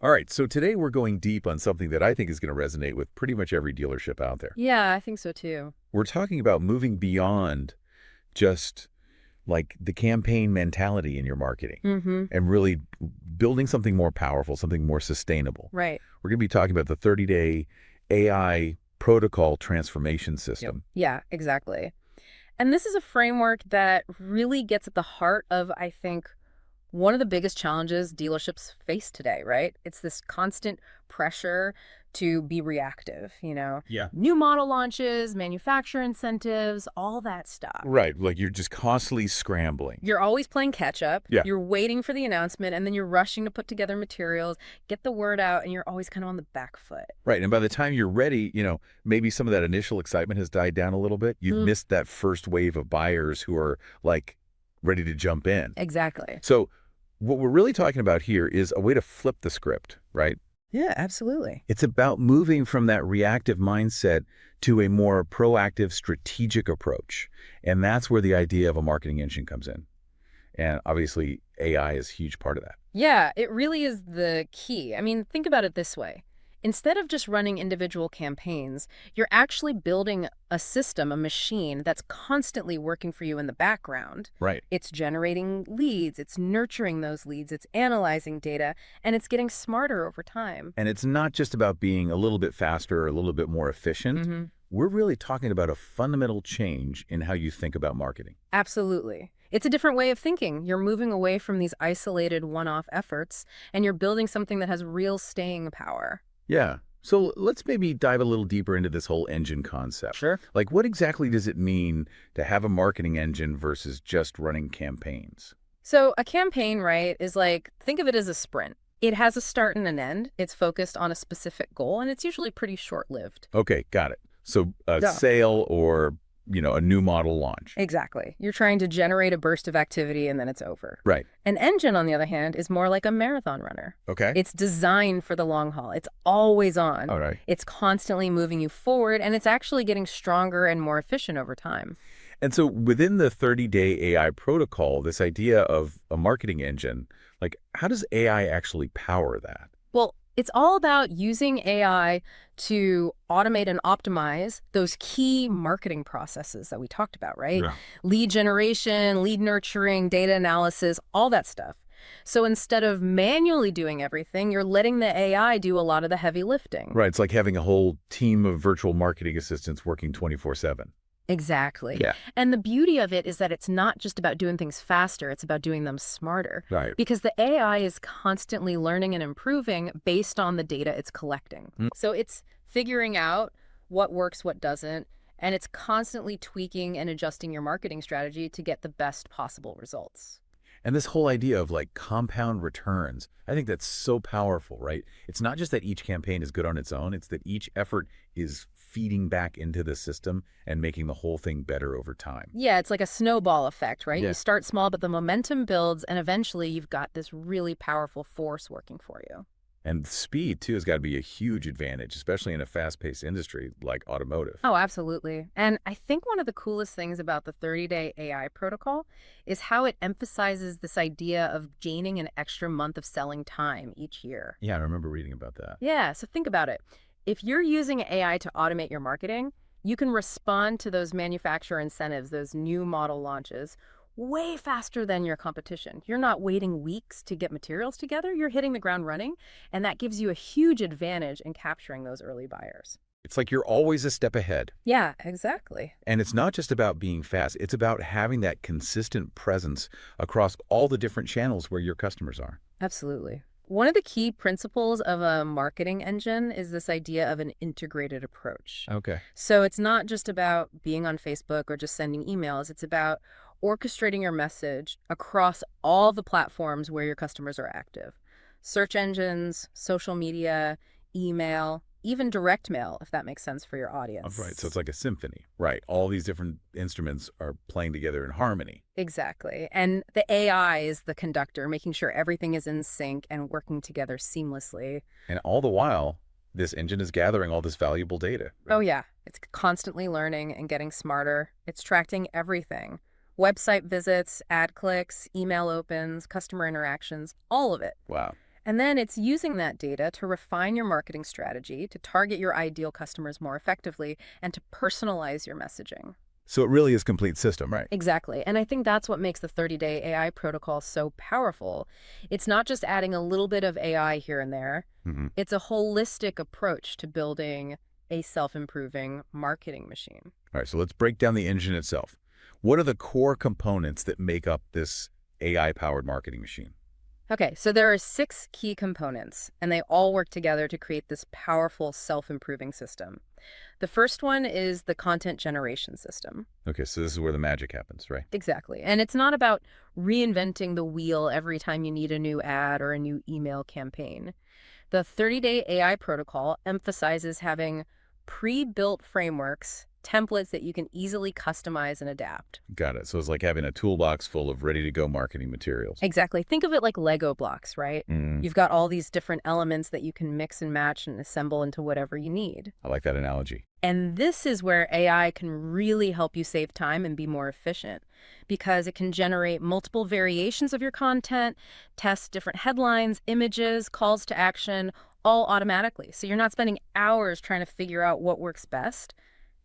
All right, so today we're going deep on something that I think is going to resonate with pretty much every dealership out there. Yeah, I think so too. We're talking about moving beyond just like the campaign mentality in your marketing Mm-hmm. and really building something more powerful, something more sustainable. Right. We're going to be talking about the 30-day AI protocol transformation Yep. system. Yeah, exactly. And this is a framework that really gets at the heart of, I think, one of the biggest challenges dealerships face today, right? It's this constant pressure to be reactive, Yeah. new model launches, manufacturer incentives, all that stuff. Right, like you're just constantly scrambling. You're always playing catch up. Yeah. You're waiting for the announcement, and then you're rushing to put together materials, get the word out, and you're always kind of on the back foot. Right, and by the time you're ready, maybe some of that initial excitement has died down a little bit. You've Mm, missed that first wave of buyers who are like ready to jump in. exactly. So what we're really talking about here is a way to flip the script, right? Yeah, absolutely. It's about moving from that reactive mindset to a more proactive, strategic approach. And that's where the idea of a marketing engine comes in. And obviously, AI is a huge part of that. Yeah, it really is the key. I mean, think about it this way. Instead of just running individual campaigns, you're actually building a system, a machine that's constantly working for you in the background. Right. It's generating leads, it's nurturing those leads, it's analyzing data, and it's getting smarter over time. And it's not just about being a little bit faster or a little bit more efficient. Hmm. We're really talking about a fundamental change in how you think about marketing. Absolutely. It's a different way of thinking. You're moving away from these isolated one-off efforts, and you're building something that has real staying power. Yeah. So let's maybe dive a little deeper into this whole engine concept. Sure. Like, what exactly does it mean to have a marketing engine versus just running campaigns? So a campaign, right, is like, think of it as a sprint. It has a start and an end. It's focused on a specific goal, and it's usually pretty short-lived. Okay, got it. So a Yeah. sale or, a new model launch. Exactly. You're trying to generate a burst of activity, and then it's over. Right. An engine, on the other hand, is more like a marathon runner. Okay. It's designed for the long haul. It's always on. All right. It's constantly moving you forward, and it's actually getting stronger and more efficient over time. And so within the 30-day AI protocol, this idea of a marketing engine, like how does AI actually power that? Well, it's all about using AI to automate and optimize those key marketing processes that we talked about, right? Yeah. Lead generation, lead nurturing, data analysis, all that stuff. So instead of manually doing everything, you're letting the AI do a lot of the heavy lifting. Right. It's like having a whole team of virtual marketing assistants working 24/7. Exactly. Yeah. And the beauty of it is that it's not just about doing things faster, it's about doing them smarter. Right. Because the AI is constantly learning and improving based on the data it's collecting. Mm. So it's figuring out what works, what doesn't, and it's constantly tweaking and adjusting your marketing strategy to get the best possible results. And this whole idea of like compound returns, I think that's so powerful, right? It's not just that each campaign is good on its own, it's that each effort is feeding back into the system and making the whole thing better over time. Yeah, it's like a snowball effect, right? Yeah. You start small, but the momentum builds, and eventually you've got this really powerful force working for you. And speed, too, has got to be a huge advantage, especially in a fast-paced industry like automotive. Oh, absolutely. And I think one of the coolest things about the 30-day AI protocol is how it emphasizes this idea of gaining an extra month of selling time each year. Yeah, I remember reading about that. Yeah, so think about it. If you're using AI to automate your marketing, you can respond to those manufacturer incentives, those new model launches, way faster than your competition. You're not waiting weeks to get materials together. You're hitting the ground running, and that gives you a huge advantage in capturing those early buyers. It's like you're always a step ahead. Yeah, exactly. And it's not just about being fast. It's about having that consistent presence across all the different channels where your customers are. Absolutely. One of the key principles of a marketing engine is this idea of an integrated approach. Okay. So it's not just about being on Facebook or just sending emails. It's about orchestrating your message across all the platforms where your customers are active. Search engines, social media, email, even direct mail, if that makes sense for your audience. Right. So it's like a symphony. Right. All these different instruments are playing together in harmony. Exactly. And the AI is the conductor, making sure everything is in sync and working together seamlessly. And all the while, this engine is gathering all this valuable data. Oh, yeah. It's constantly learning and getting smarter. It's tracking everything. Website visits, ad clicks, email opens, customer interactions, all of it. Wow. And then it's using that data to refine your marketing strategy, to target your ideal customers more effectively, and to personalize your messaging. So it really is complete system, right? Exactly. And I think that's what makes the 30-day AI protocol so powerful. It's not just adding a little bit of AI here and there. Hmm. It's a holistic approach to building a self-improving marketing machine. All right, so let's break down the engine itself. What are the core components that make up this AI-powered marketing machine? Okay, so there are 6 key components, and they all work together to create this powerful self-improving system. The first one is the content generation system. Okay, so this is where the magic happens, right? Exactly. And it's not about reinventing the wheel every time you need a new ad or a new email campaign. The 30-day AI protocol emphasizes having pre-built frameworks, templates that you can easily customize and adapt. Got it. So it's like having a toolbox full of ready-to-go marketing materials. Exactly. Think of it like Lego blocks, right? Mm, You've got all these different elements that you can mix and match and assemble into whatever you need. I like that analogy. And this is where AI can really help you save time and be more efficient because it can generate multiple variations of your content, test different headlines, images, calls to action, all automatically. So you're not spending hours trying to figure out what works best.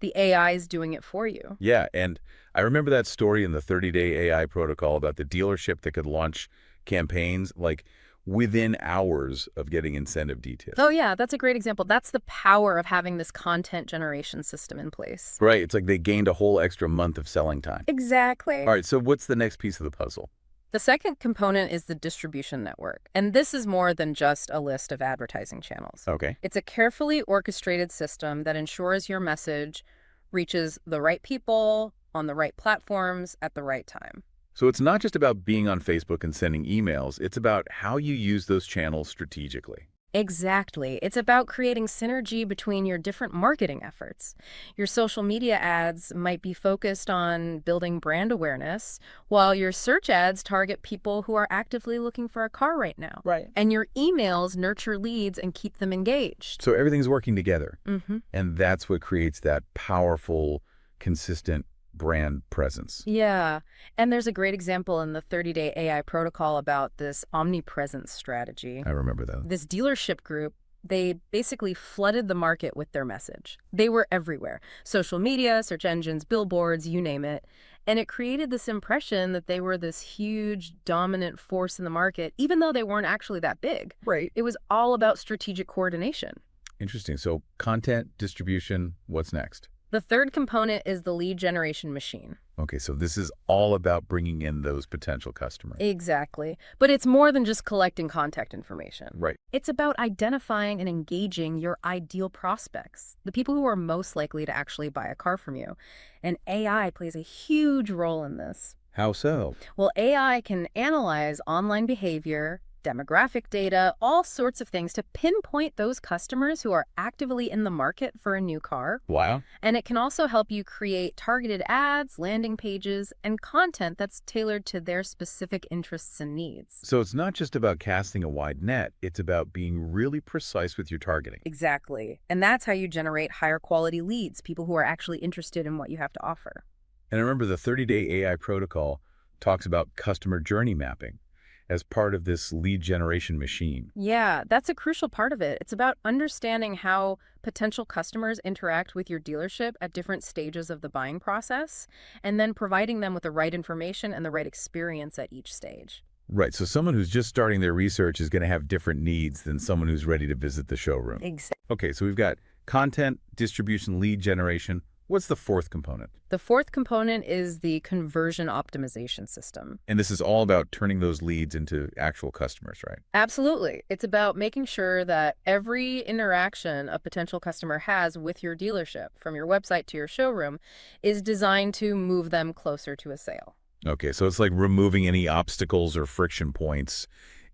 The AI is doing it for you. Yeah, and I remember that story in the 30-day AI protocol about the dealership that could launch campaigns like within hours of getting incentive details. Oh, yeah, that's a great example. That's the power of having this content generation system in place. Right, it's like they gained a whole extra month of selling time. Exactly. All right, so what's the next piece of the puzzle? The second component is the distribution network, and this is more than just a list of advertising channels. Okay. It's a carefully orchestrated system that ensures your message reaches the right people on the right platforms at the right time. So it's not just about being on Facebook and sending emails, it's about how you use those channels strategically. Exactly. It's about creating synergy between your different marketing efforts. Your social media ads might be focused on building brand awareness, while your search ads target people who are actively looking for a car right now. Right. And your emails nurture leads and keep them engaged. So everything's working together, Mm-hmm. and that's what creates that powerful, consistent brand presence. Yeah. And there's a great example in the 30-day AI protocol about this omnipresence strategy. I remember that. This dealership group, they basically flooded the market with their message. They were everywhere. Social media, search engines, billboards, you name it. And it created this impression that they were this huge, dominant force in the market, even though they weren't actually that big. Right. It was all about strategic coordination. Interesting. So content, distribution, what's next? The third component is the lead generation machine. Okay, so this is all about bringing in those potential customers. Exactly. But it's more than just collecting contact information. Right. It's about identifying and engaging your ideal prospects, the people who are most likely to actually buy a car from you. And AI plays a huge role in this. How so? Well, AI can analyze online behavior, demographic data, all sorts of things to pinpoint those customers who are actively in the market for a new car. Wow. And it can also help you create targeted ads, landing pages, and content that's tailored to their specific interests and needs. So it's not just about casting a wide net, it's about being really precise with your targeting. Exactly. And that's how you generate higher quality leads, people who are actually interested in what you have to offer. And I remember the 30-day AI protocol talks about customer journey mapping as part of this lead generation machine. Yeah, that's a crucial part of it. It's about understanding how potential customers interact with your dealership at different stages of the buying process, and then providing them with the right information and the right experience at each stage. Right, so someone who's just starting their research is going to have different needs than someone who's ready to visit the showroom. Exactly. Okay, so we've got content, distribution, lead generation. What's the fourth component? The fourth component is the conversion optimization system. And this is all about turning those leads into actual customers, right? Absolutely. It's about making sure that every interaction a potential customer has with your dealership, from your website to your showroom, is designed to move them closer to a sale. Okay, so it's like removing any obstacles or friction points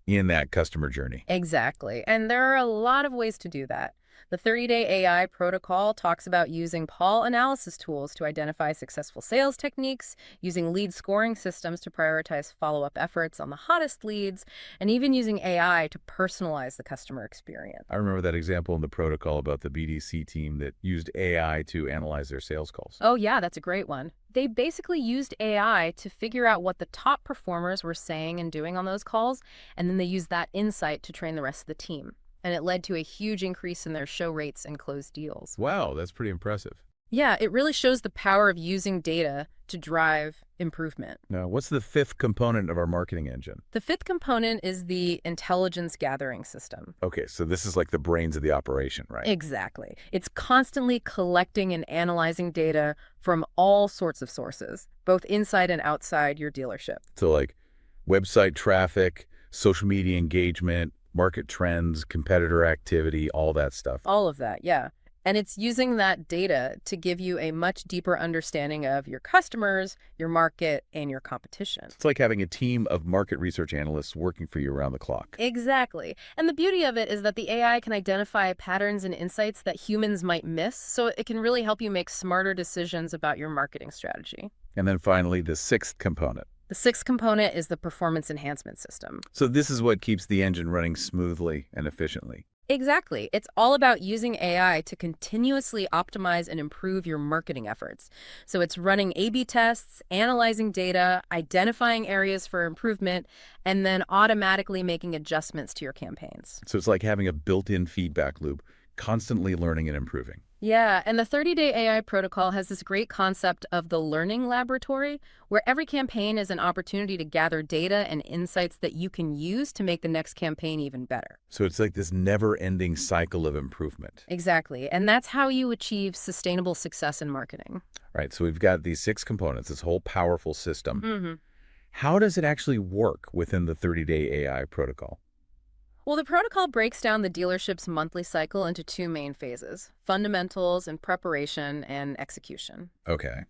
in that customer journey. Exactly. And there are a lot of ways to do that. The 30-day AI protocol talks about using Paul analysis tools to identify successful sales techniques, using lead scoring systems to prioritize follow-up efforts on the hottest leads, and even using AI to personalize the customer experience. I remember that example in the protocol about the BDC team that used AI to analyze their sales calls. Oh, yeah, that's a great one. They basically used AI to figure out what the top performers were saying and doing on those calls, and then they used that insight to train the rest of the team. And it led to a huge increase in their show rates and closed deals. Wow, that's pretty impressive. Yeah, it really shows the power of using data to drive improvement. Now, what's the fifth component of our marketing engine? The fifth component is the intelligence gathering system. Okay, so this is like the brains of the operation, right? Exactly. It's constantly collecting and analyzing data from all sorts of sources, both inside and outside your dealership. So like website traffic, social media engagement, market trends, competitor activity, all that stuff. All of that, yeah. And it's using that data to give you a much deeper understanding of your customers, your market, and your competition. It's like having a team of market research analysts working for you around the clock. Exactly. And the beauty of it is that the AI can identify patterns and insights that humans might miss, so it can really help you make smarter decisions about your marketing strategy. And then finally, the sixth component. The sixth component is the performance enhancement system. So this is what keeps the engine running smoothly and efficiently. Exactly. It's all about using AI to continuously optimize and improve your marketing efforts. So it's running A/B tests, analyzing data, identifying areas for improvement, and then automatically making adjustments to your campaigns. So it's like having a built-in feedback loop, constantly learning and improving. Yeah, and the 30-day AI protocol has this great concept of the learning laboratory, where every campaign is an opportunity to gather data and insights that you can use to make the next campaign even better. So it's like this never-ending cycle of improvement. Exactly, and that's how you achieve sustainable success in marketing. Right, so we've got these six components, this whole powerful system. hmm How does it actually work within the 30-day AI protocol? Well, the protocol breaks down the dealership's monthly cycle into two main phases: fundamentals and preparation and execution. Okay.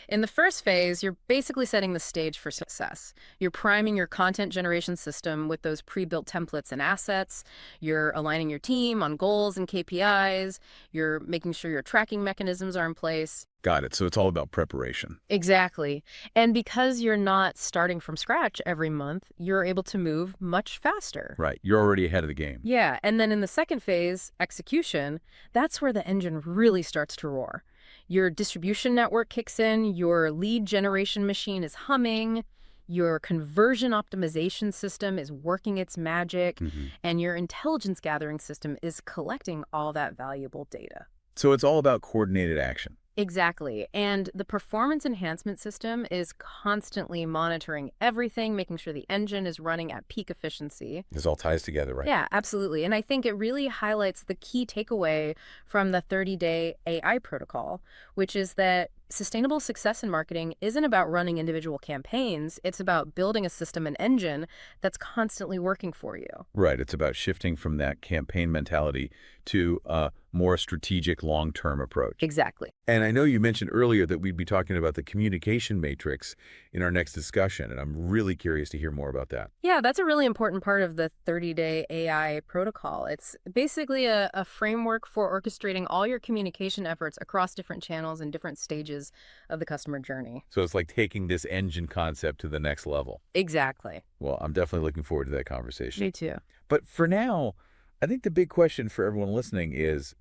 In the first phase, you're basically setting the stage for success. You're priming your content generation system with those pre-built templates and assets. You're aligning your team on goals and KPIs. You're making sure your tracking mechanisms are in place. Got it. So it's all about preparation. Exactly. And because you're not starting from scratch every month, you're able to move much faster. Right. You're already ahead of the game. Yeah, and then in the second phase, execution, that's where the engine really starts to roar. Your distribution network kicks in, your lead generation machine is humming, your conversion optimization system is working its magic, Mhm. and your intelligence gathering system is collecting all that valuable data. So it's all about coordinated action. Exactly. And the performance enhancement system is constantly monitoring everything, making sure the engine is running at peak efficiency. This all ties together, right? Yeah, absolutely. And I think it really highlights the key takeaway from the 30-day AI protocol, which is that sustainable success in marketing isn't about running individual campaigns. It's about building a system and engine that's constantly working for you. Right. It's about shifting from that campaign mentality to a more strategic long-term approach. Exactly. And I know you mentioned earlier that we'd be talking about the communication matrix in our next discussion, and I'm really curious to hear more about that. Yeah, that's a really important part of the 30-day AI protocol. It's basically a framework for orchestrating all your communication efforts across different channels and different stages of the customer journey. So it's like taking this engine concept to the next level. Exactly. Well, I'm definitely looking forward to that conversation. Me too. But for now, I think the big question for everyone listening is,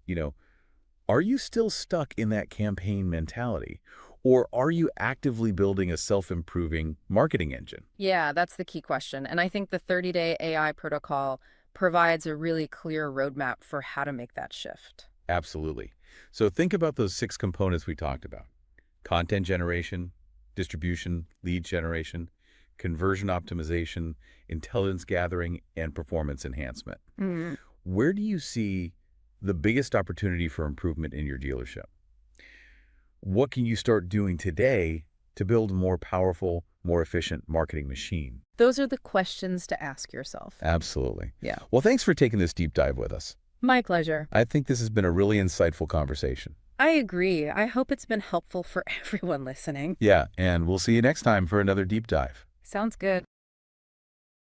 are you still stuck in that campaign mentality? Or are you actively building a self-improving marketing engine? Yeah, that's the key question. And I think the 30-day AI protocol provides a really clear roadmap for how to make that shift. Absolutely. So think about those six components we talked about: content generation, distribution, lead generation, conversion optimization, intelligence gathering, and performance enhancement. Mhm. Where do you see the biggest opportunity for improvement in your dealership? What can you start doing today to build a more powerful, more efficient marketing machine? Those are the questions to ask yourself. Absolutely. Yeah. Well, thanks for taking this deep dive with us. My pleasure. I think this has been a really insightful conversation. I agree. I hope it's been helpful for everyone listening. Yeah, and we'll see you next time for another deep dive. Sounds good.